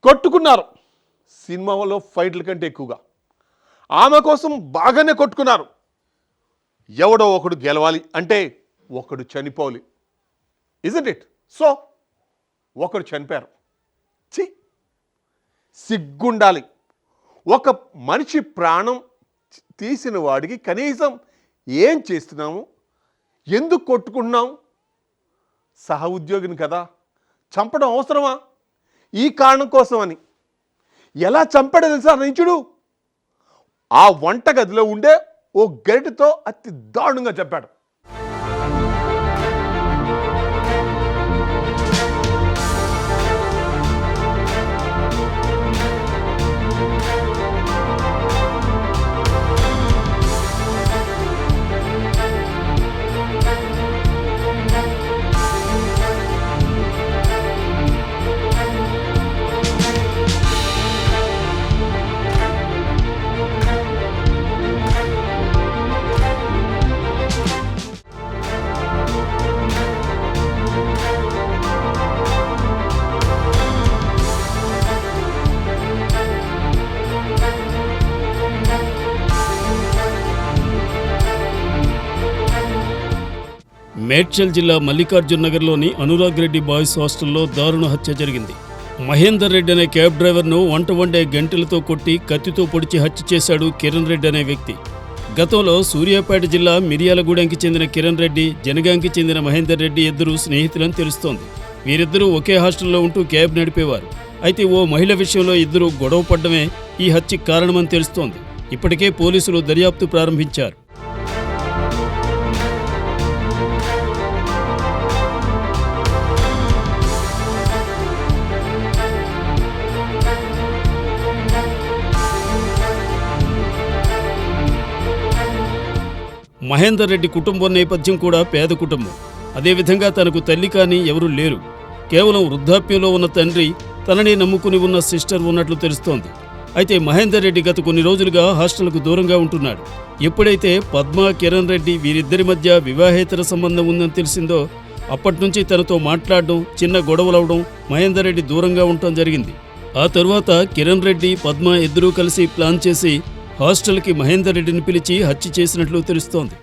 కొట్టుకున్నారు. సినిమాలో ఫైట్ల కంటే ఎక్కువగా ఆమె కోసం బాగానే కొట్టుకున్నారు. ఎవడో ఒకడు గెలవాలి అంటే ఒకడు చనిపోవాలి. Isn't it? సో ఒకడు చనిపోయారు. సిగ్గుండాలి. ఒక మనిషి ప్రాణం తీసిన వాడికి కనీసం ఏం చేస్తున్నాము, ఎందుకు కొట్టుకుంటున్నాం? సహ ఉద్యోగిని కదా, చంపడం అవసరమా? ఈ కారణం కోసం అని. ఎలా చంపాడో తెలుసా నీచుడు? ఆ వంటగదిలో ఉండే ఓ గరిటతో అతి దారుణంగా చెప్పాడు. మేడ్చల్ జిల్లా మల్లికార్జున నగర్లోని అనురాగ్ రెడ్డి బాయ్స్ హాస్టల్లో దారుణ హత్య జరిగింది. మహేందర్ రెడ్డి అనే క్యాబ్ డ్రైవర్ను వంట వండే గంటెలతో కొట్టి కత్తితో పొడిచి హత్య చేశాడు కిరణ్ రెడ్డి అనే వ్యక్తి. గతంలో సూర్యాపేట జిల్లా మిర్యాలగూడెంకి చెందిన కిరణ్ రెడ్డి, జనగాంకి చెందిన మహేందర్ రెడ్డి ఇద్దరు స్నేహితులని తెలుస్తోంది. వీరిద్దరూ ఒకే హాస్టల్లో ఉంటూ క్యాబ్ నడిపేవారు. అయితే ఓ మహిళ విషయంలో ఇద్దరు గొడవ పడ్డమే ఈ హత్యకు కారణమని తెలుస్తోంది. ఇప్పటికే పోలీసులు దర్యాప్తు ప్రారంభించారు. మహేందర్ రెడ్డి కుటుంబం నేపథ్యం కూడా పేద కుటుంబం. అదేవిధంగా తనకు తల్లి కానీ ఎవరూ లేరు. కేవలం వృద్ధాప్యంలో ఉన్న తండ్రి, తనని నమ్ముకుని ఉన్న సిస్టర్ ఉన్నట్లు తెలుస్తోంది. అయితే మహేందర్ రెడ్డి గత కొన్ని రోజులుగా హాస్టల్కు దూరంగా ఉంటున్నాడు. ఎప్పుడైతే పద్మ, కిరణ్ రెడ్డి వీరిద్దరి మధ్య వివాహేతర సంబంధం ఉందని తెలిసిందో అప్పట్నుంచి తనతో మాట్లాడడం, చిన్న గొడవలవడం, మహేందర్ రెడ్డి దూరంగా ఉండటం జరిగింది. ఆ తరువాత కిరణ్ రెడ్డి, పద్మ ఇద్దరూ కలిసి ప్లాన్ చేసి హాస్టల్కి మహేందర్ రెడ్డిని పిలిచి హత్య చేసినట్లు తెలుస్తోంది.